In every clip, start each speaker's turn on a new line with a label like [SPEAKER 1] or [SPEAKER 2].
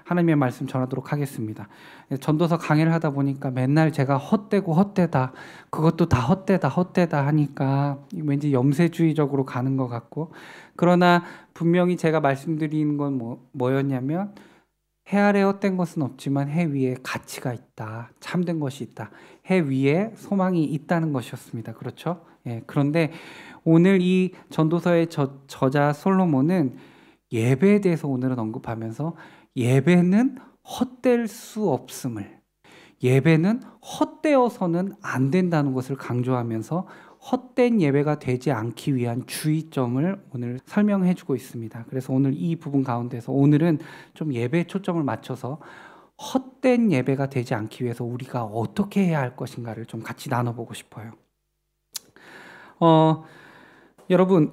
[SPEAKER 1] 하나님의 말씀 전하도록 하겠습니다. 전도서 강의를 하다 보니까 맨날 제가 헛되고 헛되다, 그것도 다 헛되다 헛되다 하니까 왠지 염세주의적으로 가는 것 같고, 그러나 분명히 제가 말씀드리는 건 뭐였냐면, 해 아래 헛된 것은 없지만 해 위에 가치가 있다, 참된 것이 있다, 해 위에 소망이 있다는 것이었습니다. 그렇죠? 예, 그런데 오늘 이 전도서의 저자 솔로몬은 예배에 대해서 오늘은 언급하면서, 예배는 헛될 수 없음을, 예배는 헛되어서는 안 된다는 것을 강조하면서 헛된 예배가 되지 않기 위한 주의점을 오늘 설명해 주고 있습니다. 그래서 오늘 이 부분 가운데서 오늘은 좀 예배에 초점을 맞춰서 헛된 예배가 되지 않기 위해서 우리가 어떻게 해야 할 것인가를 좀 같이 나눠보고 싶어요. 여러분,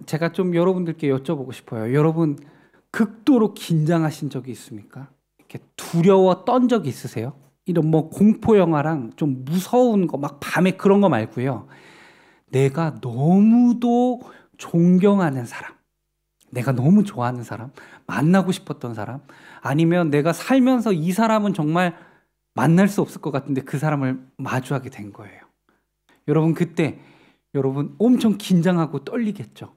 [SPEAKER 1] 제가 좀 여러분들께 여쭤보고 싶어요. 여러분, 극도로 긴장하신 적이 있습니까? 이렇게 두려워 떤 적이 있으세요? 이런 공포 영화랑 좀 무서운 거, 막 밤에 그런 거 말고요. 내가 너무도 존경하는 사람, 내가 너무 좋아하는 사람, 만나고 싶었던 사람, 아니면 내가 살면서 이 사람은 정말 만날 수 없을 것 같은데 그 사람을 마주하게 된 거예요. 여러분, 그때 여러분 엄청 긴장하고 떨리겠죠.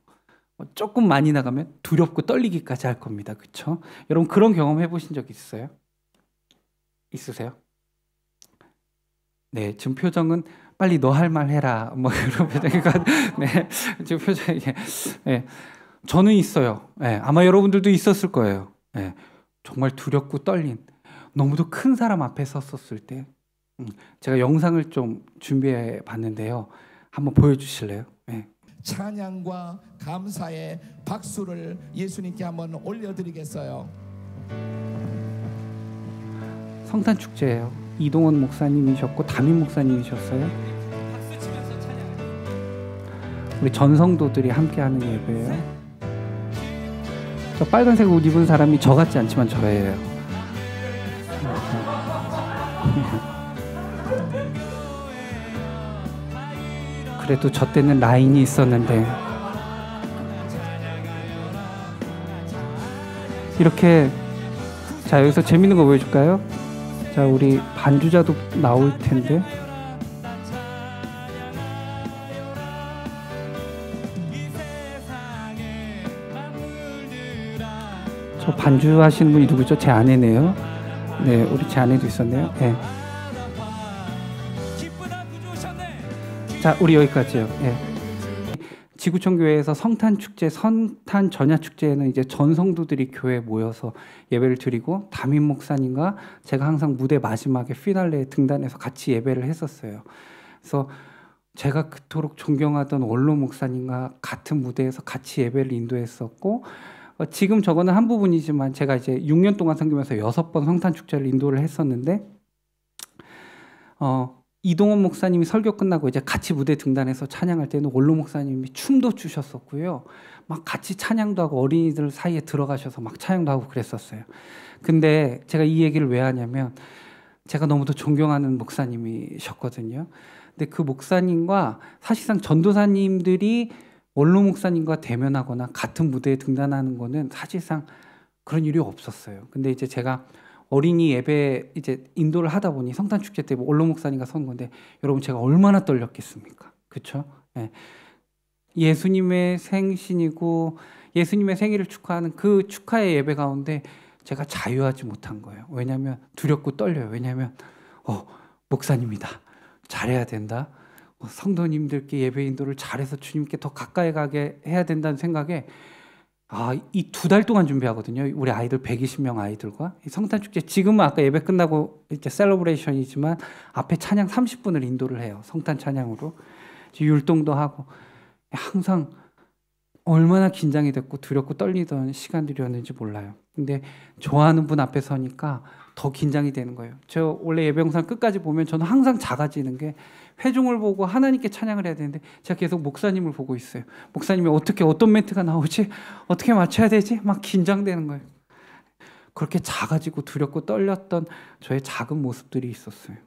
[SPEAKER 1] 조금 많이 나가면 두렵고 떨리기까지 할 겁니다. 그렇죠? 여러분, 그런 경험 해보신 적 있어요? 있으세요? 네, 지금 표정은 빨리 너 할 말 해라, 이런 표정이니까. 네, 지금 표정이. 네, 저는 있어요. 네, 아마 여러분들도 있었을 거예요. 네, 정말 두렵고 떨린, 너무도 큰 사람 앞에 섰었을 때, 제가 영상을 좀 준비해 봤는데요. 한번 보여주실래요? 네.
[SPEAKER 2] 찬양과 감사의 박수를 예수님께 한번 올려드리겠어요.
[SPEAKER 1] 성탄 축제예요. 이동원 목사님이셨고 담임 목사님이셨어요. 우리 전성도들이 함께하는 예배예요. 저 빨간색 옷 입은 사람이 저 같지 않지만 저예요. 그래도 저 때는 라인이 있었는데, 이렇게. 자, 여기서 재밌는 거 보여줄까요? 자, 우리 반주자도 나올 텐데. 저 반주하시는 분이 누구죠? 제 아내네요. 네, 우리 제 아내도 있었네요. 네. 자, 우리 여기까지요. 예. 지구촌 교회에서 성탄 축제, 성탄 전야 축제에는 이제 전성도들이 교회에 모여서 예배를 드리고, 담임 목사님과 제가 항상 무대 마지막에 피날레 등단해서 같이 예배를 했었어요. 그래서 제가 그토록 존경하던 원로 목사님과 같은 무대에서 같이 예배를 인도했었고, 지금 저거는 한 부분이지만 제가 이제 6년 동안 섬기면서 6번 성탄 축제를 인도를 했었는데, 이동원 목사님이 설교 끝나고 이제 같이 무대 등단해서 찬양할 때는 원로 목사님이 춤도 추셨었고요. 막 같이 찬양도 하고 어린이들 사이에 들어가셔서 막 찬양도 하고 그랬었어요. 근데 제가 이 얘기를 왜 하냐면, 제가 너무도 존경하는 목사님이셨거든요. 근데 그 목사님과 사실상 전도사님들이 원로 목사님과 대면하거나 같은 무대에 등단하는 거는 사실상 그런 일이 없었어요. 근데 이제 제가 어린이 예배 이제 인도를 하다 보니 성탄 축제 때 원로 목사님과 선 건데, 여러분 제가 얼마나 떨렸겠습니까? 그렇죠? 예. 예수님의 생신이고 예수님의 생일을 축하하는 그 축하의 예배 가운데 제가 자유하지 못한 거예요. 왜냐하면 두렵고 떨려요. 왜냐하면 목사님이다, 잘해야 된다, 성도님들께 예배 인도를 잘해서 주님께 더 가까이 가게 해야 된다는 생각에, 이 2달 동안 준비하거든요. 우리 아이들 120명 아이들과 성탄 축제. 지금은 아까 예배 끝나고 이제 셀러브레이션이지만 앞에 찬양 30분을 인도를 해요. 성탄 찬양으로 율동도 하고. 항상 얼마나 긴장이 됐고 두렵고 떨리던 시간들이었는지 몰라요. 근데 좋아하는 분 앞에 서니까 더 긴장이 되는 거예요. 저 원래 예배 영상 끝까지 보면 저는 항상 작아지는 게, 회중을 보고 하나님께 찬양을 해야 되는데 제가 계속 목사님을 보고 있어요. 목사님이 어떤 멘트가 나오지? 어떻게 맞춰야 되지? 막 긴장되는 거예요. 그렇게 작아지고 두렵고 떨렸던 저의 작은 모습들이 있었어요.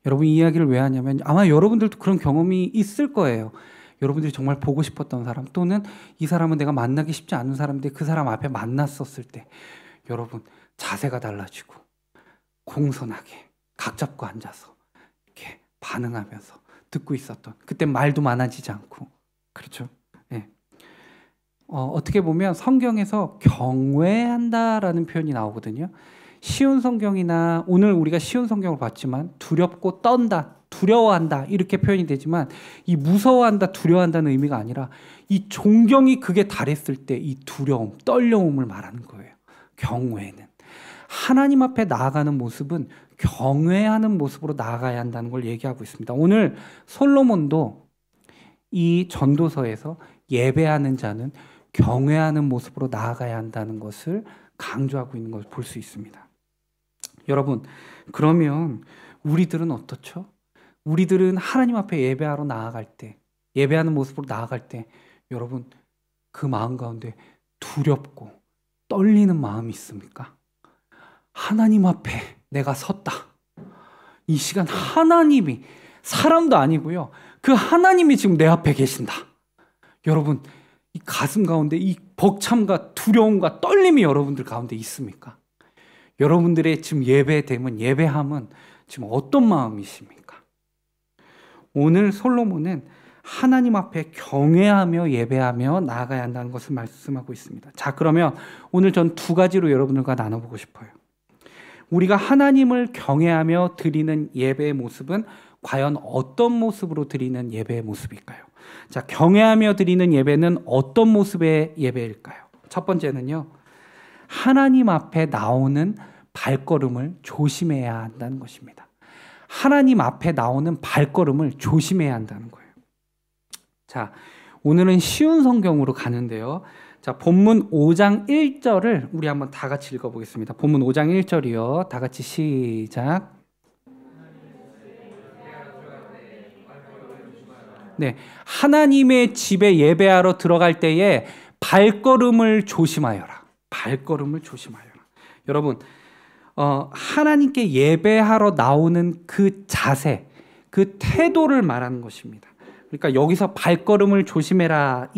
[SPEAKER 1] 여러분, 이 이야기를 왜 하냐면, 아마 여러분들도 그런 경험이 있을 거예요. 여러분들이 정말 보고 싶었던 사람, 또는 이 사람은 내가 만나기 쉽지 않은 사람인데 그 사람 앞에 만났었을 때, 여러분 자세가 달라지고 공손하게 각 잡고 앉아서 이렇게 반응하면서 듣고 있었던, 그때 말도 많아지지 않고, 그렇죠? 네. 어떻게 보면 성경에서 경외한다라는 표현이 나오거든요. 쉬운 성경이나 오늘 우리가 쉬운 성경을 봤지만 두렵고 떤다, 두려워한다 이렇게 표현이 되지만 이 무서워한다, 두려워한다는 의미가 아니라 이 존경이 극에 달했을 때 이 두려움, 떨려움을 말하는 거예요. 경외는 하나님 앞에 나아가는 모습은 경외하는 모습으로 나아가야 한다는 걸 얘기하고 있습니다. 오늘 솔로몬도 이 전도서에서 예배하는 자는 경외하는 모습으로 나아가야 한다는 것을 강조하고 있는 것을 볼 수 있습니다. 여러분, 그러면 우리들은 어떻죠? 우리들은 하나님 앞에 예배하러 나아갈 때, 예배하는 모습으로 나아갈 때 여러분 그 마음 가운데 두렵고 떨리는 마음이 있습니까? 하나님 앞에 내가 섰다. 이 시간 하나님이, 사람도 아니고요, 그 하나님이 지금 내 앞에 계신다. 여러분 이 가슴 가운데 이 벅참과 두려움과 떨림이 여러분들 가운데 있습니까? 여러분들의 지금 예배됨은, 예배함은 지금 어떤 마음이십니까? 오늘 솔로몬은 하나님 앞에 경외하며 예배하며 나아가야 한다는 것을 말씀하고 있습니다. 자, 그러면 오늘 전 두 가지로 여러분들과 나눠보고 싶어요. 우리가 하나님을 경외하며 드리는 예배의 모습은 과연 어떤 모습으로 드리는 예배의 모습일까요? 자, 경외하며 드리는 예배는 어떤 모습의 예배일까요? 첫 번째는요, 하나님 앞에 나오는 발걸음을 조심해야 한다는 것입니다. 하나님 앞에 나오는 발걸음을 조심해야 한다는 거예요. 자, 오늘은 쉬운 성경으로 가는데요. 자, 본문 5장 1절을 우리 한번 다 같이 읽어보겠습니다. 본문 5장 1절이요. 다 같이 시작. 네, 하나님의 집에 예배하러 들어갈 때에 발걸음을 조심하여라. 발걸음을 조심하여라. 여러분, 하나님께 예배하러 나오는 그 자세, 그 태도를 말하는 것입니다. 그러니까 여기서 발걸음을 조심해라,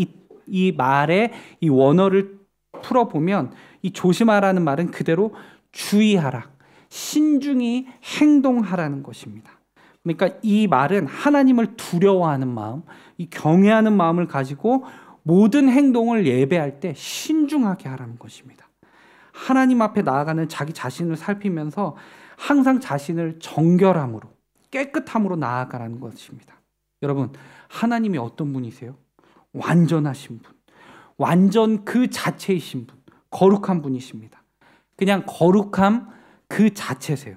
[SPEAKER 1] 이 말의 이 원어를 풀어보면 이 조심하라는 말은 그대로 주의하라, 신중히 행동하라는 것입니다. 그러니까 이 말은 하나님을 두려워하는 마음, 이 경외하는 마음을 가지고 모든 행동을 예배할 때 신중하게 하라는 것입니다. 하나님 앞에 나아가는 자기 자신을 살피면서 항상 자신을 정결함으로, 깨끗함으로 나아가라는 것입니다. 여러분, 하나님이 어떤 분이세요? 완전하신 분, 완전 그 자체이신 분, 거룩한 분이십니다. 그냥 거룩함 그 자체세요.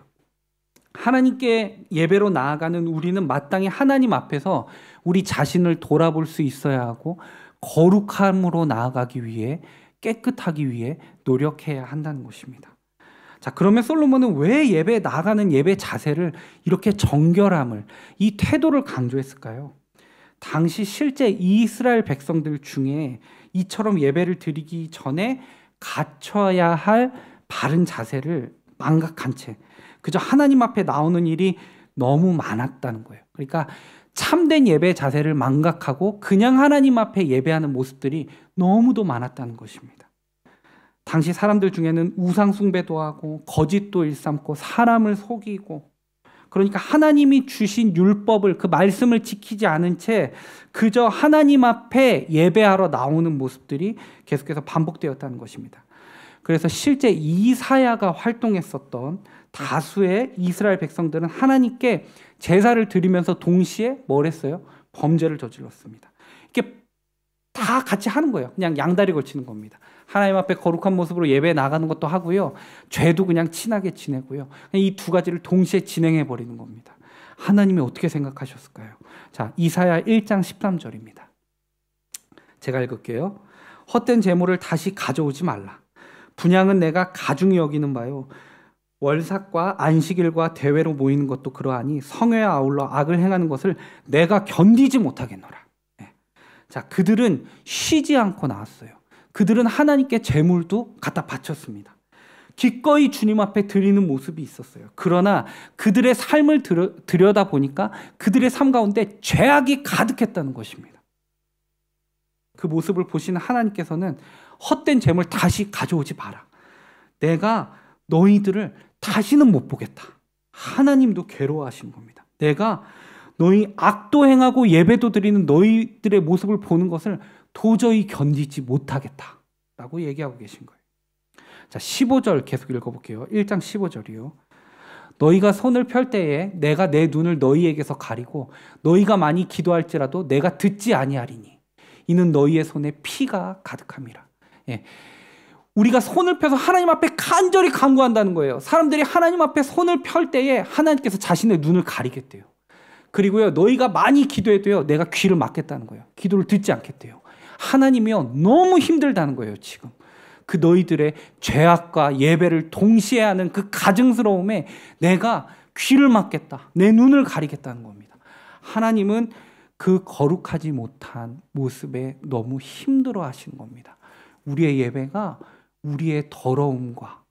[SPEAKER 1] 하나님께 예배로 나아가는 우리는 마땅히 하나님 앞에서 우리 자신을 돌아볼 수 있어야 하고 거룩함으로 나아가기 위해, 깨끗하기 위해 노력해야 한다는 것입니다. 자, 그러면 솔로몬은 왜 예배에 나아가는 예배 자세를 이렇게 정결함을, 이 태도를 강조했을까요? 당시 실제 이스라엘 백성들 중에 이처럼 예배를 드리기 전에 갖춰야 할 바른 자세를 망각한 채 그저 하나님 앞에 나오는 일이 너무 많았다는 거예요. 그러니까 참된 예배 자세를 망각하고 그냥 하나님 앞에 예배하는 모습들이 너무도 많았다는 것입니다. 당시 사람들 중에는 우상 숭배도 하고 거짓도 일삼고 사람을 속이고, 그러니까 하나님이 주신 율법을, 그 말씀을 지키지 않은 채 그저 하나님 앞에 예배하러 나오는 모습들이 계속해서 반복되었다는 것입니다. 그래서 실제 이사야가 활동했었던 다수의 이스라엘 백성들은 하나님께 제사를 드리면서 동시에 뭘 했어요? 범죄를 저질렀습니다. 이게 다 같이 하는 거예요. 그냥 양다리 걸치는 겁니다. 하나님 앞에 거룩한 모습으로 예배에 나가는 것도 하고요, 죄도 그냥 친하게 지내고요. 이 두 가지를 동시에 진행해 버리는 겁니다. 하나님이 어떻게 생각하셨을까요? 자, 이사야 1장 13절입니다. 제가 읽을게요. 헛된 재물을 다시 가져오지 말라. 분향은 내가 가중히 여기는 바요. 월삭과 안식일과 대회로 모이는 것도 그러하니 성회에 아울러 악을 행하는 것을 내가 견디지 못하겠노라. 네. 자, 그들은 쉬지 않고 나왔어요. 그들은 하나님께 재물도 갖다 바쳤습니다. 기꺼이 주님 앞에 드리는 모습이 있었어요. 그러나 그들의 삶을 들여다보니까 그들의 삶 가운데 죄악이 가득했다는 것입니다. 그 모습을 보시는 하나님께서는 헛된 재물 다시 가져오지 마라. 내가 너희들을 다시는 못 보겠다. 하나님도 괴로워하시는 겁니다. 내가 너희 악도 행하고 예배도 드리는 너희들의 모습을 보는 것을 도저히 견디지 못하겠다 라고 얘기하고 계신 거예요. 자, 15절 계속 읽어볼게요. 1장 15절이요. 너희가 손을 펼 때에 내가 내 눈을 너희에게서 가리고 너희가 많이 기도할지라도 내가 듣지 아니하리니 이는 너희의 손에 피가 가득함이라. 예. 우리가 손을 펴서 하나님 앞에 간절히 간구한다는 거예요. 사람들이 하나님 앞에 손을 펼 때에 하나님께서 자신의 눈을 가리겠대요. 그리고요, 너희가 많이 기도해도요, 내가 귀를 막겠다는 거예요. 기도를 듣지 않겠대요. 하나님이요, 너무 힘들다는 거예요, 지금. 그 너희들의 죄악과 예배를 동시에 하는 그 가증스러움에 내가 귀를 막겠다. 내 눈을 가리겠다는 겁니다. 하나님은 그 거룩하지 못한 모습에 너무 힘들어 하시는 겁니다. 우리의 예배가 우리의 더러움과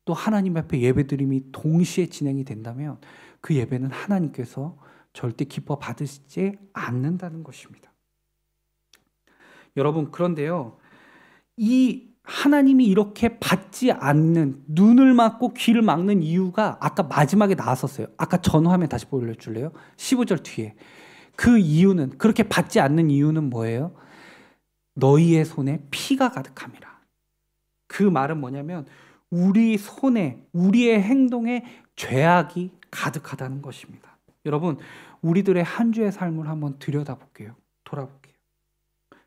[SPEAKER 1] 또 하나님 앞에 예배드림이 동시에 진행이 된다면 그 예배는 하나님께서 절대 기뻐 받으시지 않는다는 것입니다. 여러분, 그런데요, 이 하나님이 이렇게 받지 않는, 눈을 막고 귀를 막는 이유가 아까 마지막에 나왔었어요. 아까 전화면 다시 보여줄래요? 15절 뒤에. 그 이유는, 그렇게 받지 않는 이유는 뭐예요? 너희의 손에 피가 가득함이라. 그 말은 뭐냐면 우리 손에, 우리의 행동에 죄악이 가득하다는 것입니다. 여러분, 우리들의 한 주의 삶을 한번 들여다볼게요. 돌아볼게요.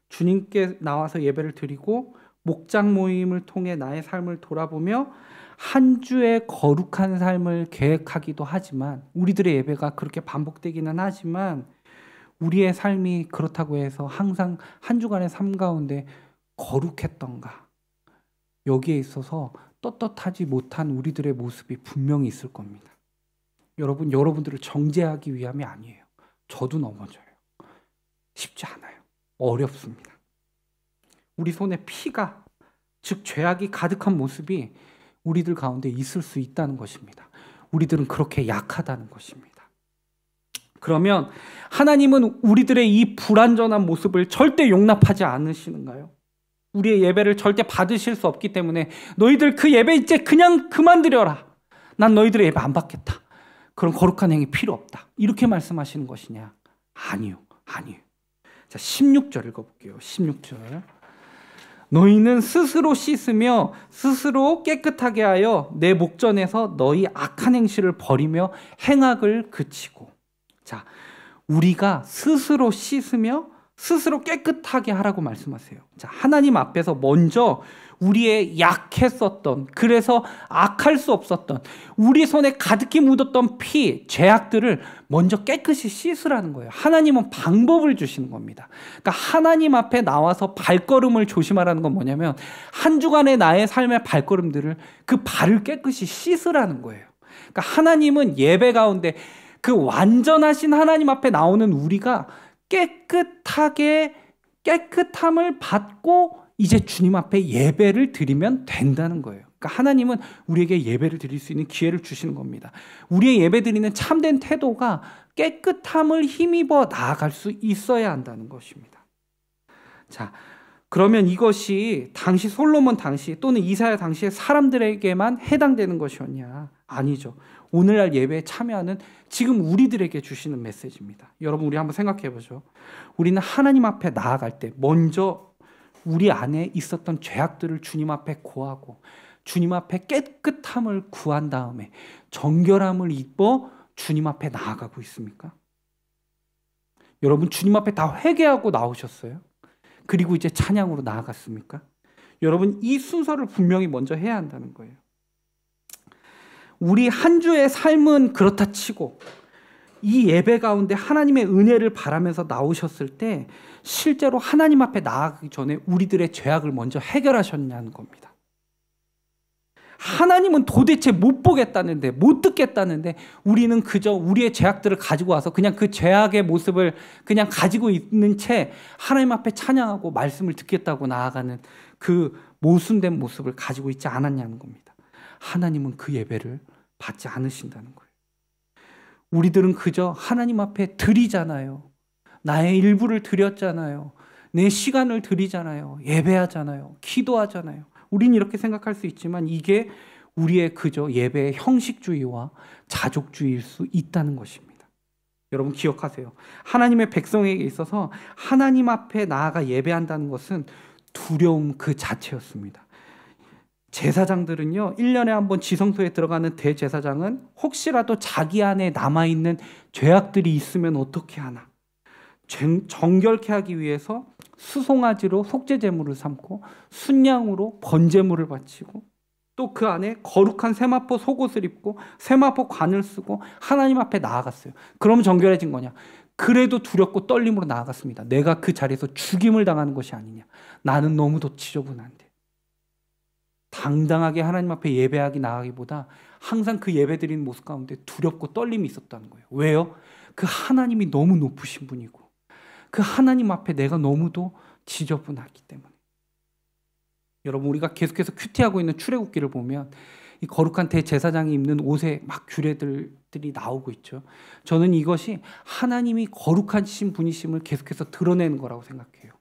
[SPEAKER 1] 주님께 나와서 예배를 드리고 목장 모임을 통해 나의 삶을 돌아보며 한 주의 거룩한 삶을 계획하기도 하지만, 우리들의 예배가 그렇게 반복되기는 하지만 우리의 삶이 그렇다고 해서 항상 한 주간의 삶 가운데 거룩했던가, 여기에 있어서 떳떳하지 못한 우리들의 모습이 분명히 있을 겁니다. 여러분, 여러분들을 정죄하기 위함이 아니에요. 저도 넘어져요. 쉽지 않아요. 어렵습니다. 우리 손에 피가, 즉 죄악이 가득한 모습이 우리들 가운데 있을 수 있다는 것입니다. 우리들은 그렇게 약하다는 것입니다. 그러면 하나님은 우리들의 이 불완전한 모습을 절대 용납하지 않으시는가요? 우리의 예배를 절대 받으실 수 없기 때문에 너희들 그 예배 이제 그냥 그만드려라. 난 너희들의 예배 안 받겠다. 그런 거룩한 행위 필요 없다. 이렇게 말씀하시는 것이냐? 아니요. 아니에요. 자, 16절 읽어볼게요. 16절. 너희는 스스로 씻으며 스스로 깨끗하게 하여 내 목전에서 너희 악한 행실을 버리며 행악을 그치고. 자, 우리가 스스로 씻으며 스스로 깨끗하게 하라고 말씀하세요. 자, 하나님 앞에서 먼저 우리의 약했었던, 그래서 악할 수 없었던, 우리 손에 가득히 묻었던 피, 죄악들을 먼저 깨끗이 씻으라는 거예요. 하나님은 방법을 주시는 겁니다. 그러니까 하나님 앞에 나와서 발걸음을 조심하라는 건 뭐냐면 한 주간의 나의 삶의 발걸음들을, 그 발을 깨끗이 씻으라는 거예요. 그러니까 하나님은 예배 가운데 그 완전하신 하나님 앞에 나오는 우리가 깨끗하게 깨끗함을 받고 이제 주님 앞에 예배를 드리면 된다는 거예요. 그러니까 하나님은 우리에게 예배를 드릴 수 있는 기회를 주시는 겁니다. 우리의 예배 드리는 참된 태도가 깨끗함을 힘입어 나아갈 수 있어야 한다는 것입니다. 자, 그러면 이것이 당시 솔로몬 당시 또는 이사야 당시의 사람들에게만 해당되는 것이었냐? 아니죠. 오늘날 예배에 참여하는 지금 우리들에게 주시는 메시지입니다. 여러분, 우리 한번 생각해 보죠. 우리는 하나님 앞에 나아갈 때 먼저 우리 안에 있었던 죄악들을 주님 앞에 고하고 주님 앞에 깨끗함을 구한 다음에 정결함을 입어 주님 앞에 나아가고 있습니까? 여러분, 주님 앞에 다 회개하고 나오셨어요? 그리고 이제 찬양으로 나아갔습니까? 여러분, 이 순서를 분명히 먼저 해야 한다는 거예요. 우리 한 주의 삶은 그렇다 치고 이 예배 가운데 하나님의 은혜를 바라면서 나오셨을 때 실제로 하나님 앞에 나아가기 전에 우리들의 죄악을 먼저 해결하셨냐는 겁니다. 하나님은 도대체 못 보겠다는데, 못 듣겠다는데 우리는 그저 우리의 죄악들을 가지고 와서 그냥 그 죄악의 모습을 그냥 가지고 있는 채 하나님 앞에 찬양하고 말씀을 듣겠다고 나아가는 그 모순된 모습을 가지고 있지 않았냐는 겁니다. 하나님은 그 예배를 받지 않으신다는 거예요. 우리들은 그저 하나님 앞에 드리잖아요. 나의 일부를 드렸잖아요. 내 시간을 드리잖아요. 예배하잖아요. 기도하잖아요. 우린 이렇게 생각할 수 있지만 이게 우리의 그저 예배의 형식주의와 자족주의일 수 있다는 것입니다. 여러분 기억하세요. 하나님의 백성에게 있어서 하나님 앞에 나아가 예배한다는 것은 두려움 그 자체였습니다. 제사장들은요, 1년에 한 번 지성소에 들어가는 대제사장은 혹시라도 자기 안에 남아있는 죄악들이 있으면 어떻게 하나, 정결케 하기 위해서 수송아지로 속죄제물을 삼고 순양으로 번제물을 바치고 또 그 안에 거룩한 세마포 속옷을 입고 세마포 관을 쓰고 하나님 앞에 나아갔어요. 그러면 정결해진 거냐? 그래도 두렵고 떨림으로 나아갔습니다. 내가 그 자리에서 죽임을 당하는 것이 아니냐. 나는 너무도 지저분한데. 당당하게 하나님 앞에 예배하기 나아가기보다 항상 그 예배드리는 모습 가운데 두렵고 떨림이 있었다는 거예요. 왜요? 그 하나님이 너무 높으신 분이고 그 하나님 앞에 내가 너무도 지저분하기 때문에. 여러분 우리가 계속해서 큐티하고 있는 출애굽기를 보면 이 거룩한 대제사장이 입는 옷에 막 규례들이 나오고 있죠. 저는 이것이 하나님이 거룩하신 분이심을 계속해서 드러내는 거라고 생각해요.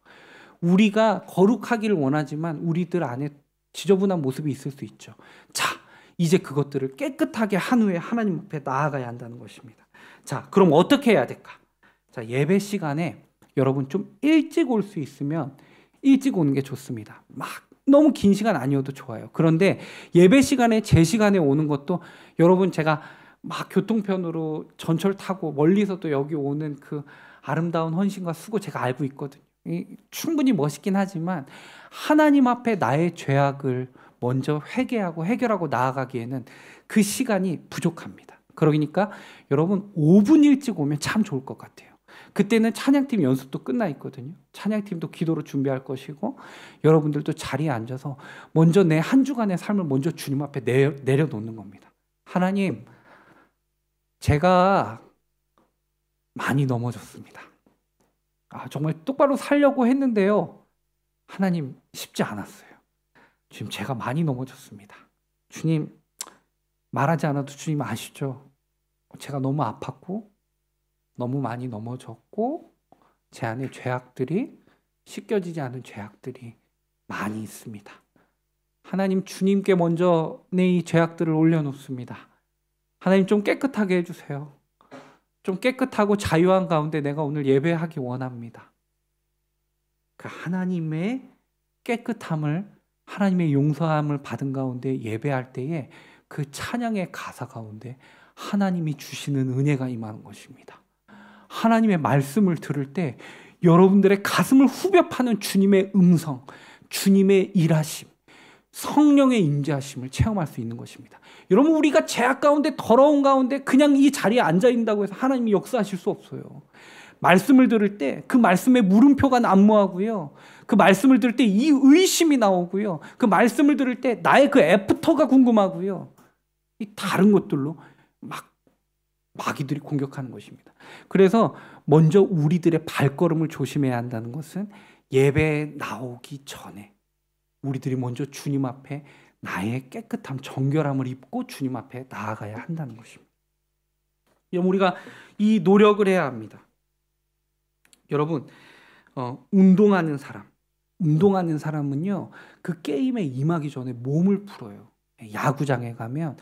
[SPEAKER 1] 우리가 거룩하기를 원하지만 우리들 안에 지저분한 모습이 있을 수 있죠. 자, 이제 그것들을 깨끗하게 한 후에 하나님 앞에 나아가야 한다는 것입니다. 자, 그럼 어떻게 해야 될까? 자, 예배 시간에 여러분 좀 일찍 올 수 있으면 일찍 오는 게 좋습니다. 막 너무 긴 시간 아니어도 좋아요. 그런데 예배 시간에 제 시간에 오는 것도 여러분 제가 막 교통편으로 전철 타고 멀리서도 여기 오는 그 아름다운 헌신과 수고 제가 알고 있거든요. 충분히 멋있긴 하지만 하나님 앞에 나의 죄악을 먼저 회개하고 해결하고 나아가기에는 그 시간이 부족합니다. 그러니까 여러분 5분 일찍 오면 참 좋을 것 같아요. 그때는 찬양팀 연습도 끝나 있거든요. 찬양팀도 기도로 준비할 것이고 여러분들도 자리에 앉아서 먼저 내 한 주간의 삶을 먼저 주님 앞에 내려놓는 겁니다. 하나님, 제가 많이 넘어졌습니다. 정말 똑바로 살려고 했는데요. 하나님, 쉽지 않았어요. 주님, 제가 많이 넘어졌습니다. 주님, 말하지 않아도 주님 아시죠? 제가 너무 아팠고 너무 많이 넘어졌고 제 안에 죄악들이 씻겨지지 않은 죄악들이 많이 있습니다. 하나님 주님께 먼저 내 이 죄악들을 올려놓습니다. 하나님 좀 깨끗하게 해주세요. 좀 깨끗하고 자유한 가운데 내가 오늘 예배하기 원합니다. 그 하나님의 깨끗함을 하나님의 용서함을 받은 가운데 예배할 때에 그 찬양의 가사 가운데 하나님이 주시는 은혜가 임하는 것입니다. 하나님의 말씀을 들을 때 여러분들의 가슴을 후벼 파는 주님의 음성, 주님의 일하심, 성령의 임재하심을 체험할 수 있는 것입니다. 여러분 우리가 죄악 가운데 더러운 가운데 그냥 이 자리에 앉아 있는다고 해서 하나님이 역사하실 수 없어요. 말씀을 들을 때 그 말씀에 물음표가 난무하고요. 그 말씀을 들을 때 이 의심이 나오고요. 그 말씀을 들을 때 나의 그 애프터가 궁금하고요. 이 다른 것들로 막 마귀들이 공격하는 것입니다. 그래서 먼저 우리들의 발걸음을 조심해야 한다는 것은 예배에 나오기 전에 우리들이 먼저 주님 앞에 나의 깨끗함, 정결함을 입고 주님 앞에 나아가야 한다는 것입니다. 우리가 이 노력을 해야 합니다. 여러분, 운동하는 사람은요, 그 게임에 임하기 전에 몸을 풀어요. 야구장에 가면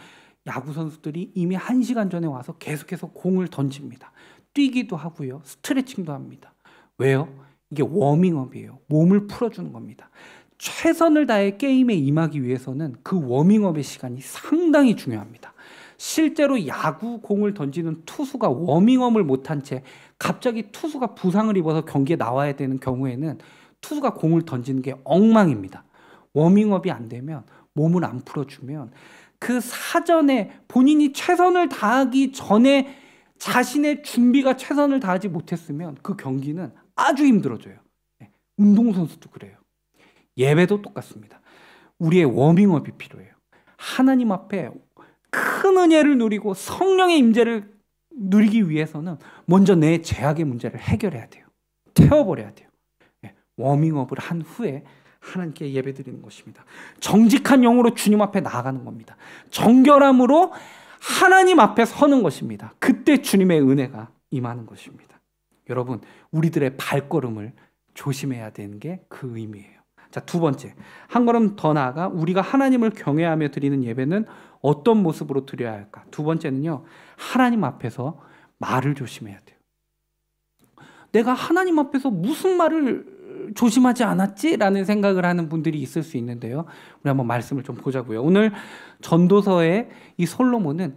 [SPEAKER 1] 야구 선수들이 이미 1시간 전에 와서 계속해서 공을 던집니다. 뛰기도 하고요. 스트레칭도 합니다. 왜요? 이게 워밍업이에요. 몸을 풀어주는 겁니다. 최선을 다해 게임에 임하기 위해서는 그 워밍업의 시간이 상당히 중요합니다. 실제로 야구 공을 던지는 투수가 워밍업을 못한 채 갑자기 투수가 부상을 입어서 경기에 나와야 되는 경우에는 투수가 공을 던지는 게 엉망입니다. 워밍업이 안 되면, 몸을 안 풀어주면 그 사전에 본인이 최선을 다하기 전에 자신의 준비가 최선을 다하지 못했으면 그 경기는 아주 힘들어져요. 운동선수도 그래요. 예배도 똑같습니다. 우리의 워밍업이 필요해요. 하나님 앞에 큰 은혜를 누리고 성령의 임재를 누리기 위해서는 먼저 내 죄악의 문제를 해결해야 돼요. 태워버려야 돼요. 워밍업을 한 후에 하나님께 예배드리는 것입니다. 정직한 영으로 주님 앞에 나아가는 겁니다. 정결함으로 하나님 앞에 서는 것입니다. 그때 주님의 은혜가 임하는 것입니다. 여러분, 우리들의 발걸음을 조심해야 되는 게 그 의미예요. 자, 두 번째, 한 걸음 더 나아가 우리가 하나님을 경외하며 드리는 예배는 어떤 모습으로 드려야 할까? 두 번째는요, 하나님 앞에서 말을 조심해야 돼요. 내가 하나님 앞에서 무슨 말을 조심하지 않았지? 라는 생각을 하는 분들이 있을 수 있는데요. 우리 한번 말씀을 좀 보자고요. 오늘 전도서의 이 솔로몬은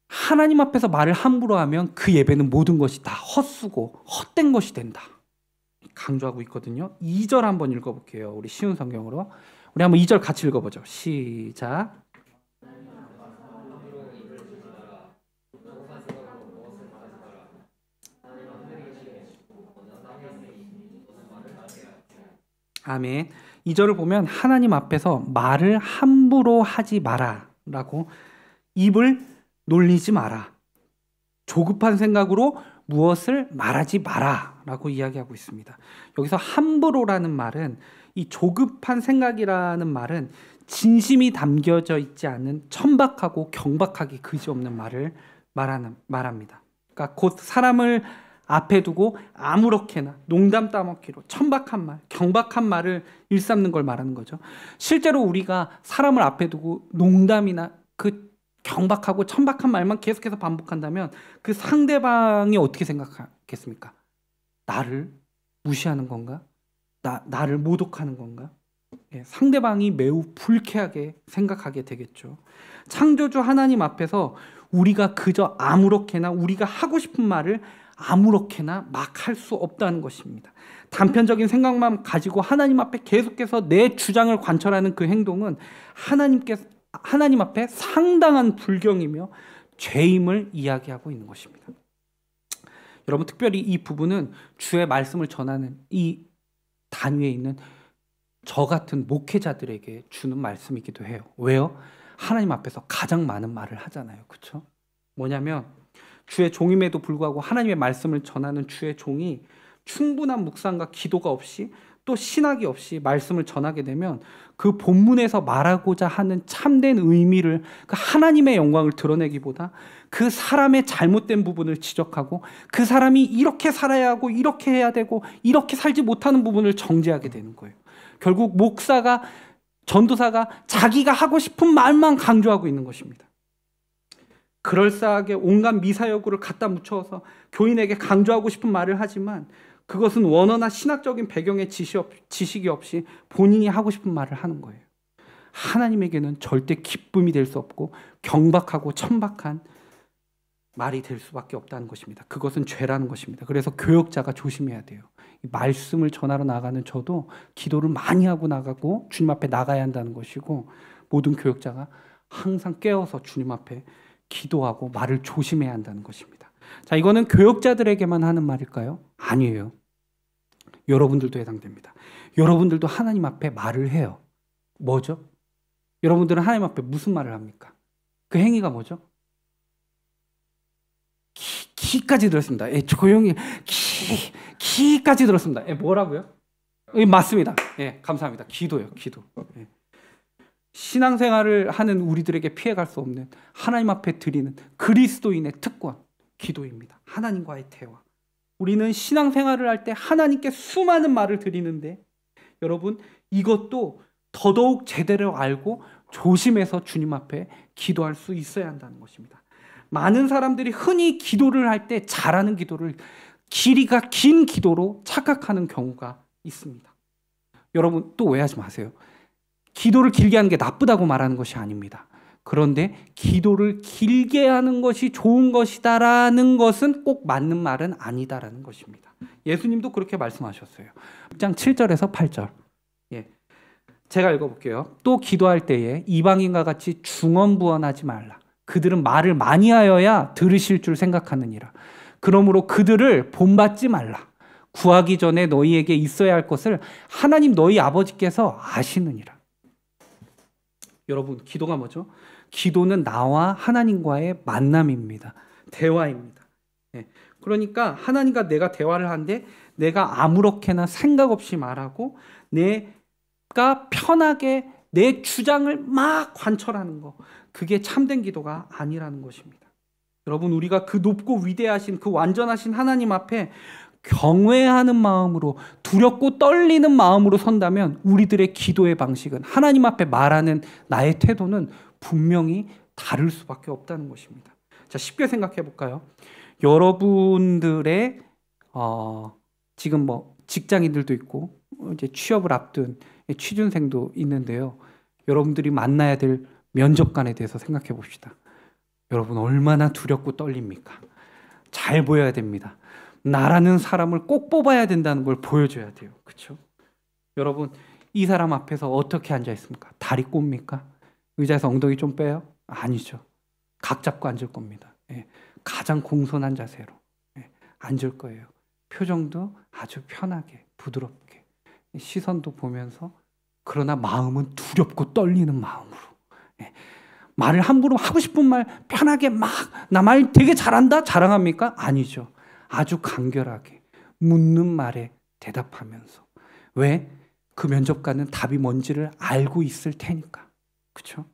[SPEAKER 1] 하나님 앞에서 말을 함부로 하면 그 예배는 모든 것이 다 헛수고 헛된 것이 된다, 강조하고 있거든요. 2절 한번 읽어볼게요. 우리 쉬운 성경으로. 우리 한번 2절 같이 읽어보죠. 시작. 아멘. 2절을 보면 하나님 앞에서 말을 함부로 하지 마라 라고, 입을 놀리지 마라, 조급한 생각으로 무엇을 말하지 마라 라고 이야기하고 있습니다. 여기서 함부로라는 말은, 이 조급한 생각이라는 말은 진심이 담겨져 있지 않은 천박하고 경박하기 그지없는 말을 말합니다. 그러니까 곧 사람을 앞에 두고 아무렇게나 농담 따먹기로 천박한 말, 경박한 말을 일삼는 걸 말하는 거죠. 실제로 우리가 사람을 앞에 두고 농담이나 그 경박하고 천박한 말만 계속해서 반복한다면 그 상대방이 어떻게 생각하겠습니까? 나를 무시하는 건가? 나를 모독하는 건가? 예, 상대방이 매우 불쾌하게 생각하게 되겠죠. 창조주 하나님 앞에서 우리가 그저 아무렇게나 우리가 하고 싶은 말을 아무렇게나 막 할 수 없다는 것입니다. 단편적인 생각만 가지고 하나님 앞에 계속해서 내 주장을 관철하는 그 행동은 하나님 앞에 상당한 불경이며 죄임을 이야기하고 있는 것입니다. 여러분, 특별히 이 부분은 주의 말씀을 전하는 이 단위에 있는 저 같은 목회자들에게 주는 말씀이기도 해요. 왜요? 하나님 앞에서 가장 많은 말을 하잖아요. 그렇죠? 뭐냐면 주의 종임에도 불구하고 하나님의 말씀을 전하는 주의 종이 충분한 묵상과 기도가 없이 또 신학이 없이 말씀을 전하게 되면 그 본문에서 말하고자 하는 참된 의미를, 그 하나님의 영광을 드러내기보다 그 사람의 잘못된 부분을 지적하고 그 사람이 이렇게 살아야 하고 이렇게 해야 되고 이렇게 살지 못하는 부분을 정죄하게 되는 거예요. 결국 목사가, 전도사가 자기가 하고 싶은 말만 강조하고 있는 것입니다. 그럴싸하게 온갖 미사여구를 갖다 묻혀서 교인에게 강조하고 싶은 말을 하지만 그것은 원어나 신학적인 배경의 지식이 없이 본인이 하고 싶은 말을 하는 거예요. 하나님에게는 절대 기쁨이 될 수 없고 경박하고 천박한 말이 될 수밖에 없다는 것입니다. 그것은 죄라는 것입니다. 그래서 교역자가 조심해야 돼요. 말씀을 전하러 나가는 저도 기도를 많이 하고 나가고 주님 앞에 나가야 한다는 것이고, 모든 교역자가 항상 깨어서 주님 앞에 기도하고 말을 조심해야 한다는 것입니다. 자, 이거는 교역자들에게만 하는 말일까요? 아니에요. 여러분들도 해당됩니다. 여러분들도 하나님 앞에 말을 해요. 뭐죠? 여러분들은 하나님 앞에 무슨 말을 합니까? 그 행위가 뭐죠? 기까지 들었습니다. 예, 조용히 기까지 들었습니다. 예, 뭐라고요? 예, 맞습니다. 예, 감사합니다. 기도요, 기도. 예. 신앙생활을 하는 우리들에게 피해갈 수 없는 하나님 앞에 드리는 그리스도인의 특권, 기도입니다. 하나님과의 대화. 우리는 신앙생활을 할 때 하나님께 수많은 말을 드리는데, 여러분, 이것도 더더욱 제대로 알고 조심해서 주님 앞에 기도할 수 있어야 한다는 것입니다. 많은 사람들이 흔히 기도를 할 때 잘하는 기도를 길이가 긴 기도로 착각하는 경우가 있습니다. 여러분, 또 오해하지 마세요. 기도를 길게 하는 게 나쁘다고 말하는 것이 아닙니다. 그런데 기도를 길게 하는 것이 좋은 것이다라는 것은 꼭 맞는 말은 아니다라는 것입니다. 예수님도 그렇게 말씀하셨어요. 6장 7절에서 8절. 예. 제가 읽어볼게요. 또 기도할 때에 이방인과 같이 중언부언하지 말라. 그들은 말을 많이 하여야 들으실 줄 생각하느니라. 그러므로 그들을 본받지 말라. 구하기 전에 너희에게 있어야 할 것을 하나님 너희 아버지께서 아시느니라. 여러분, 기도가 뭐죠? 기도는 나와 하나님과의 만남입니다. 대화입니다. 예. 그러니까 하나님과 내가 대화를 하는데 내가 아무렇게나 생각 없이 말하고 내가 편하게 내 주장을 막 관철하는 거, 그게 참된 기도가 아니라는 것입니다. 여러분, 우리가 그 높고 위대하신 그 완전하신 하나님 앞에 경외하는 마음으로, 두렵고 떨리는 마음으로 선다면 우리들의 기도의 방식은, 하나님 앞에 말하는 나의 태도는 분명히 다를 수밖에 없다는 것입니다. 자, 쉽게 생각해 볼까요? 여러분들의 지금 뭐 직장인들도 있고 이제 취업을 앞둔 취준생도 있는데요. 여러분들이 만나야 될 면접관에 대해서 생각해 봅시다. 여러분 얼마나 두렵고 떨립니까? 잘 보여야 됩니다. 나라는 사람을 꼭 뽑아야 된다는 걸 보여줘야 돼요. 그렇죠? 여러분 이 사람 앞에서 어떻게 앉아 있습니까? 다리 꼽습니까? 의자에서 엉덩이 좀 빼요? 아니죠. 각 잡고 앉을 겁니다. 예. 가장 공손한 자세로 앉을 거예요. 표정도 아주 편하게 부드럽게, 시선도 보면서, 그러나 마음은 두렵고 떨리는 마음으로, 말을 함부로 하고 싶은 말 편하게 막 나 말 되게 잘한다 자랑합니까? 아니죠. 아주 간결하게 묻는 말에 대답하면서. 왜? 그 면접관은 답이 뭔지를 알고 있을 테니까. 그렇죠?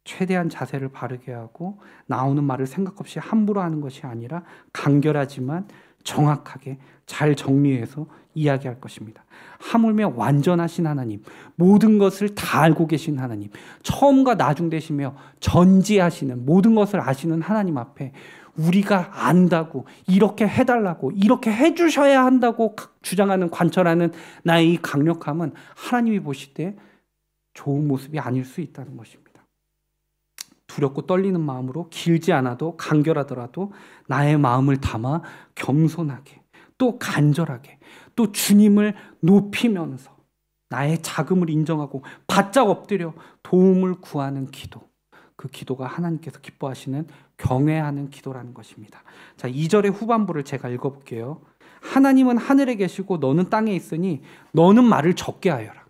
[SPEAKER 1] 최대한 자세를 바르게 하고 나오는 말을 생각 없이 함부로 하는 것이 아니라 간결하지만 정확하게 잘 정리해서 이야기할 것입니다. 하물며 완전하신 하나님, 모든 것을 다 알고 계신 하나님, 처음과 나중 되시며 전지하시는, 모든 것을 아시는 하나님 앞에 우리가 안다고, 이렇게 해달라고, 이렇게 해주셔야 한다고 주장하는, 관철하는 나의 이 강력함은 하나님이 보실 때 좋은 모습이 아닐 수 있다는 것입니다. 두렵고 떨리는 마음으로, 길지 않아도 간결하더라도 나의 마음을 담아 겸손하게, 또 간절하게, 또 주님을 높이면서 나의 자금을 인정하고 바짝 엎드려 도움을 구하는 기도, 그 기도가 하나님께서 기뻐하시는 경외하는 기도라는 것입니다. 자, 2절의 후반부를 제가 읽어볼게요. 하나님은 하늘에 계시고 너는 땅에 있으니 너는 말을 적게 하여라.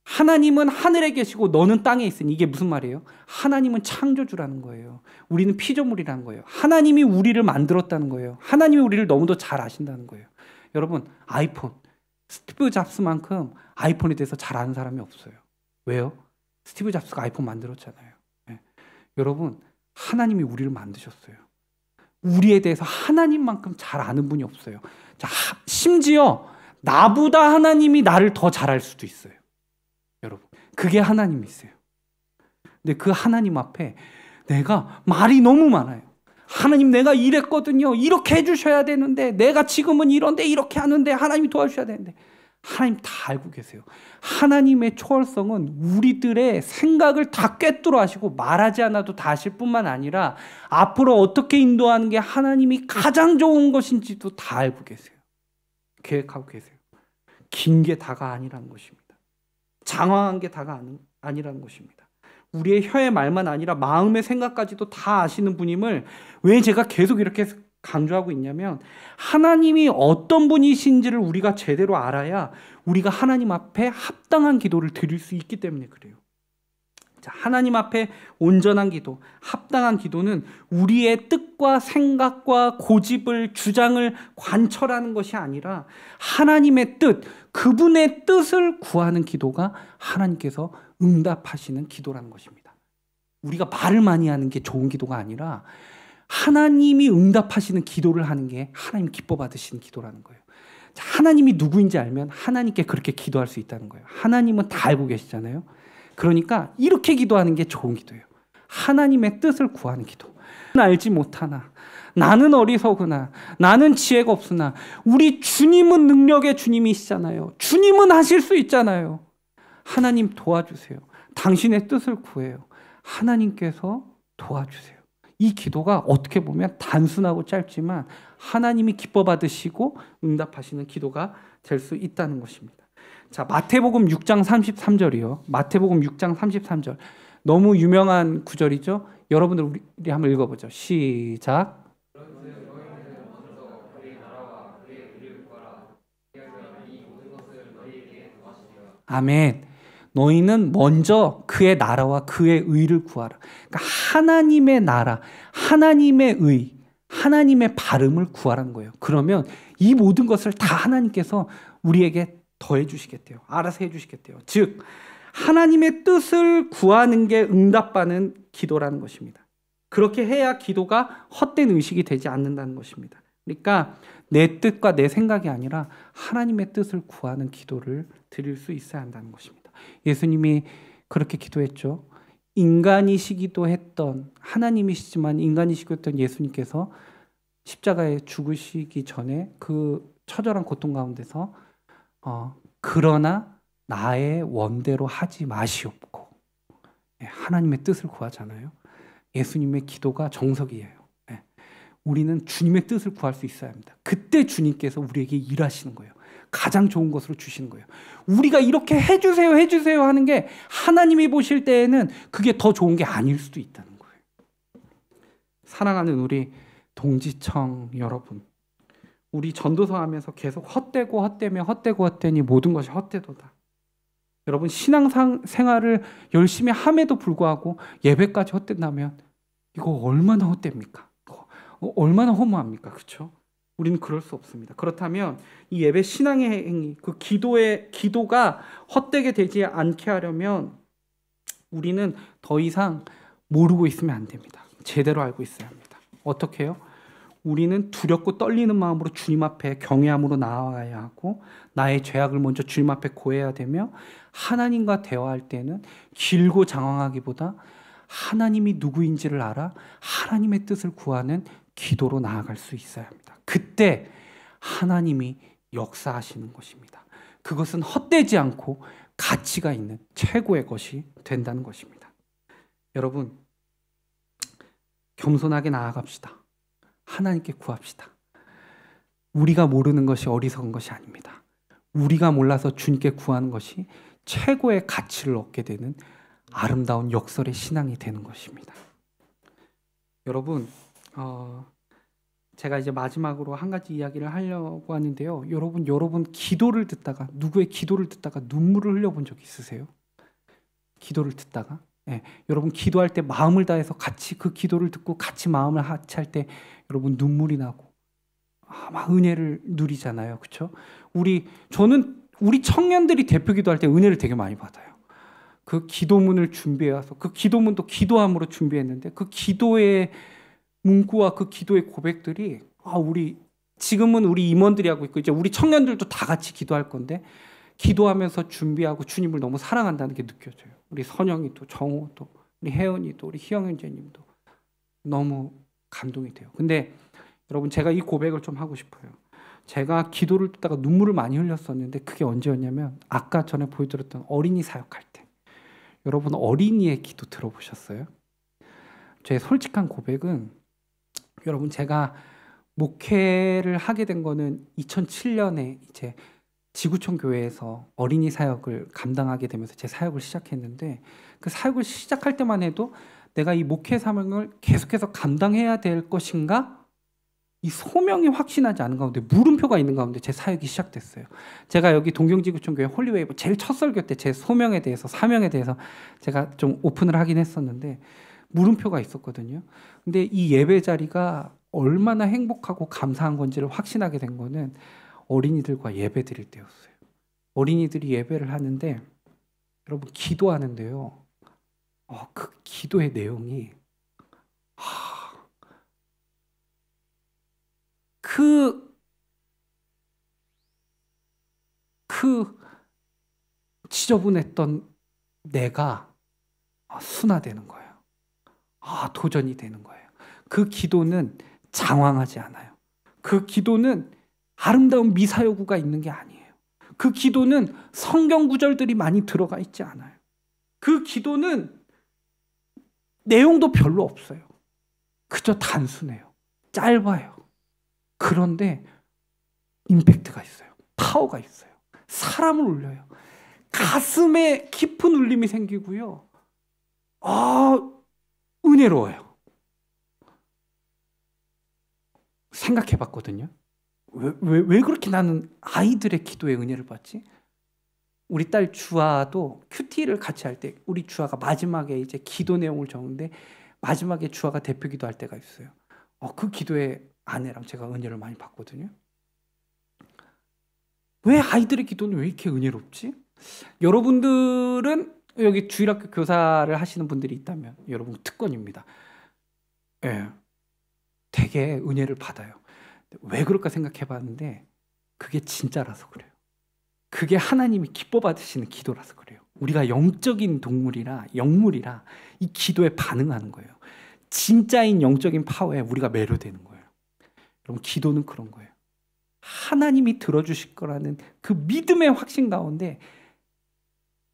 [SPEAKER 1] 하나님은 하늘에 계시고 너는 땅에 있으니, 이게 무슨 말이에요? 하나님은 창조주라는 거예요. 우리는 피조물이라는 거예요. 하나님이 우리를 만들었다는 거예요. 하나님이 우리를 너무도 잘 아신다는 거예요. 여러분, 아이폰, 스티브 잡스만큼 아이폰에 대해서 잘 아는 사람이 없어요. 왜요? 스티브 잡스가 아이폰 만들었잖아요. 네. 여러분, 하나님이 우리를 만드셨어요. 우리에 대해서 하나님만큼 잘 아는 분이 없어요. 자, 심지어 나보다 하나님이 나를 더 잘 알 수도 있어요. 여러분, 그게 하나님이세요. 근데 그 하나님 앞에 내가 말이 너무 많아요. 하나님, 내가 이랬거든요. 이렇게 해주셔야 되는데, 내가 지금은 이런데 이렇게 하는데 하나님이 도와주셔야 되는데. 하나님 다 알고 계세요. 하나님의 초월성은 우리들의 생각을 다 꿰뚫어 하시고 말하지 않아도 다 아실 뿐만 아니라 앞으로 어떻게 인도하는 게 하나님이 가장 좋은 것인지도 다 알고 계세요. 계획하고 계세요. 긴 게 다가 아니라는 것입니다. 장황한 게 다가 아니라는 것입니다. 우리의 혀의 말만 아니라 마음의 생각까지도 다 아시는 분임을 왜 제가 계속 이렇게 강조하고 있냐면, 하나님이 어떤 분이신지를 우리가 제대로 알아야 우리가 하나님 앞에 합당한 기도를 드릴 수 있기 때문에 그래요. 자, 하나님 앞에 온전한 기도, 합당한 기도는 우리의 뜻과 생각과 고집을, 주장을 관철하는 것이 아니라 하나님의 뜻, 그분의 뜻을 구하는 기도가 하나님께서 응답하시는 기도라는 것입니다. 우리가 말을 많이 하는 게 좋은 기도가 아니라 하나님이 응답하시는 기도를 하는 게 하나님 기뻐 받으시는 기도라는 거예요. 자, 하나님이 누구인지 알면 하나님께 그렇게 기도할 수 있다는 거예요. 하나님은 다 알고 계시잖아요. 그러니까 이렇게 기도하는 게 좋은 기도예요. 하나님의 뜻을 구하는 기도. 알지 못하나, 나는 어리석으나, 나는 지혜가 없으나, 우리 주님은 능력의 주님이시잖아요. 주님은 하실 수 있잖아요. 하나님 도와주세요. 당신의 뜻을 구해요. 하나님께서 도와주세요. 이 기도가 어떻게 보면 단순하고 짧지만 하나님이 기뻐 받으시고 응답하시는 기도가 될 수 있다는 것입니다. 자, 마태복음 6장 33절이요. 마태복음 6장 33절. 너무 유명한 구절이죠. 여러분들 우리 한번 읽어보죠. 시작. 아멘. 너희는 먼저 그의 나라와 그의 의를 구하라. 그러니까 하나님의 나라, 하나님의 의, 하나님의 바름을 구하라는 거예요. 그러면 이 모든 것을 다 하나님께서 우리에게 더해 주시겠대요. 알아서 해 주시겠대요. 즉 하나님의 뜻을 구하는 게 응답받는 기도라는 것입니다. 그렇게 해야 기도가 헛된 의식이 되지 않는다는 것입니다. 그러니까 내 뜻과 내 생각이 아니라 하나님의 뜻을 구하는 기도를 드릴 수 있어야 한다는 것입니다. 예수님이 그렇게 기도했죠. 인간이시기도 했던, 하나님이시지만 인간이시기도 했던 예수님께서 십자가에 죽으시기 전에 그 처절한 고통 가운데서 그러나 나의 원대로 하지 마시옵고, 하나님의 뜻을 구하잖아요. 예수님의 기도가 정석이에요. 우리는 주님의 뜻을 구할 수 있어야 합니다. 그때 주님께서 우리에게 일하시는 거예요. 가장 좋은 것으로 주시는 거예요. 우리가 이렇게 해주세요, 해주세요 하는 게 하나님이 보실 때에는 그게 더 좋은 게 아닐 수도 있다는 거예요. 사랑하는 우리 동지청 여러분, 우리 전도서 하면서 계속 헛되고 헛되며 헛되고 헛되니 모든 것이 헛되도다. 여러분, 신앙생활을 열심히 함에도 불구하고 예배까지 헛된다면 이거 얼마나 헛됩니까? 얼마나 허무합니까? 그렇죠? 우리는 그럴 수 없습니다. 그렇다면 이 예배 신앙의 행위, 그 기도가 헛되게 되지 않게 하려면 우리는 더 이상 모르고 있으면 안 됩니다. 제대로 알고 있어야 합니다. 어떻게 해요? 우리는 두렵고 떨리는 마음으로 주님 앞에 경외함으로 나아가야 하고, 나의 죄악을 먼저 주님 앞에 고해야 되며, 하나님과 대화할 때는 길고 장황하기보다 하나님이 누구인지를 알아 하나님의 뜻을 구하는 기도로 나아갈 수 있어야 합니다. 그때 하나님이 역사하시는 것입니다. 그것은 헛되지 않고 가치가 있는 최고의 것이 된다는 것입니다. 여러분, 겸손하게 나아갑시다. 하나님께 구합시다. 우리가 모르는 것이 어리석은 것이 아닙니다. 우리가 몰라서 주님께 구하는 것이 최고의 가치를 얻게 되는 아름다운 역설의 신앙이 되는 것입니다. 여러분, 제가 이제 마지막으로 한 가지 이야기를 하려고 하는데요. 여러분 기도를 듣다가, 누구의 기도를 듣다가 눈물을 흘려본 적 있으세요? 기도를 듣다가? 네, 여러분 기도할 때 마음을 다해서 같이 그 기도를 듣고 같이 마음을 합치할 때 여러분 눈물이 나고 막 은혜를 누리잖아요. 그렇죠? 저는 우리 청년들이 대표 기도할 때 은혜를 되게 많이 받아요. 그 기도문을 준비해 와서 그 기도문도 기도함으로 준비했는데 그 기도의 문구와 그 기도의 고백들이 지금은 우리 임원들이 하고 있고 이제 우리 청년들도 다 같이 기도할 건데 기도하면서 준비하고 주님을 너무 사랑한다는 게 느껴져요. 우리 선영이도 정호도 우리 혜연이도 우리 희영현재님도 너무 감동이 돼요. 근데 여러분 제가 이 고백을 좀 하고 싶어요. 제가 기도를 듣다가 눈물을 많이 흘렸었는데 그게 언제였냐면 아까 전에 보여드렸던 어린이 사역할 때. 여러분 어린이의 기도 들어보셨어요? 제 솔직한 고백은 여러분 제가 목회를 하게 된 거는 2007년에 이제 지구촌 교회에서 어린이 사역을 감당하게 되면서 제 사역을 시작했는데 그 사역을 시작할 때만 해도 내가 이 목회 사명을 계속해서 감당해야 될 것인가? 이 소명이 확신하지 않은 가운데 물음표가 있는 가운데 제 사역이 시작됐어요. 제가 여기 동경지구촌교회 홀리웨이브 제일 첫 설교 때 제 소명에 대해서 사명에 대해서 제가 좀 오픈을 하긴 했었는데 물음표가 있었거든요. 근데 이 예배 자리가 얼마나 행복하고 감사한 건지를 확신하게 된 거는 어린이들과 예배 드릴 때였어요. 어린이들이 예배를 하는데 여러분 기도하는데요. 그 기도의 내용이 그 지저분했던 내가 순화되는 거예요. 도전이 되는 거예요. 그 기도는 장황하지 않아요. 그 기도는 아름다운 미사여구가 있는 게 아니에요. 그 기도는 성경 구절들이 많이 들어가 있지 않아요. 그 기도는 내용도 별로 없어요. 그저 단순해요. 짧아요. 그런데 임팩트가 있어요. 파워가 있어요. 사람을 울려요. 가슴에 깊은 울림이 생기고요. 은혜로워요. 생각해 봤거든요. 왜 그렇게 나는 아이들의 기도에 은혜를 받지? 우리 딸 주아도 큐티를 같이 할 때 우리 주아가 마지막에 이제 기도 내용을 적는데 마지막에 주아가 대표 기도할 때가 있어요. 그 기도에 아내랑 제가 은혜를 많이 받거든요. 왜 아이들의 기도는 왜 이렇게 은혜롭지? 여러분들은 여기 주일학교 교사를 하시는 분들이 있다면 여러분 특권입니다. 예, 되게 은혜를 받아요. 왜 그럴까 생각해 봤는데 그게 진짜라서 그래요. 그게 하나님이 기뻐 받으시는 기도라서 그래요. 우리가 영적인 동물이라 영물이라 이 기도에 반응하는 거예요. 진짜인 영적인 파워에 우리가 매료되는 거예요. 여러분, 기도는 그런 거예요. 하나님이 들어주실 거라는 그 믿음의 확신 가운데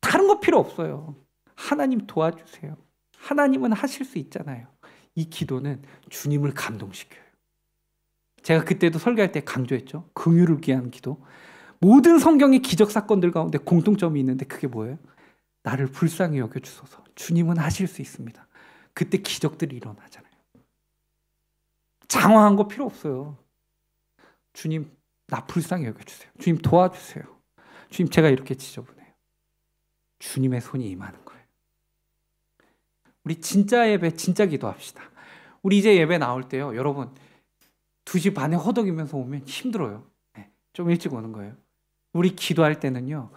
[SPEAKER 1] 다른 거 필요 없어요. 하나님 도와주세요. 하나님은 하실 수 있잖아요. 이 기도는 주님을 감동시켜요. 제가 그때도 설교할 때 강조했죠. 긍휼을 위한 기도. 모든 성경의 기적 사건들 가운데 공통점이 있는데 그게 뭐예요? 나를 불쌍히 여겨주소서. 주님은 하실 수 있습니다. 그때 기적들이 일어나잖아요. 장황한 거 필요 없어요. 주님, 나 불쌍히 여겨주세요. 주님, 도와주세요. 주님, 제가 이렇게 지저분해요. 주님의 손이 임하는 거예요. 우리 진짜 예배, 진짜 기도합시다. 우리 이제 예배 나올 때요, 여러분 2시 반에 허덕이면서 오면 힘들어요. 좀 일찍 오는 거예요. 우리 기도할 때는요,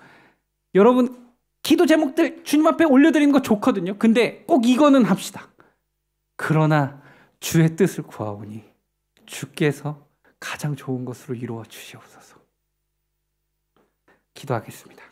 [SPEAKER 1] 여러분 기도 제목들 주님 앞에 올려드리는 거 좋거든요. 근데 꼭 이거는 합시다. 그러나 주의 뜻을 구하오니 주께서 가장 좋은 것으로 이루어 주시옵소서. 기도하겠습니다.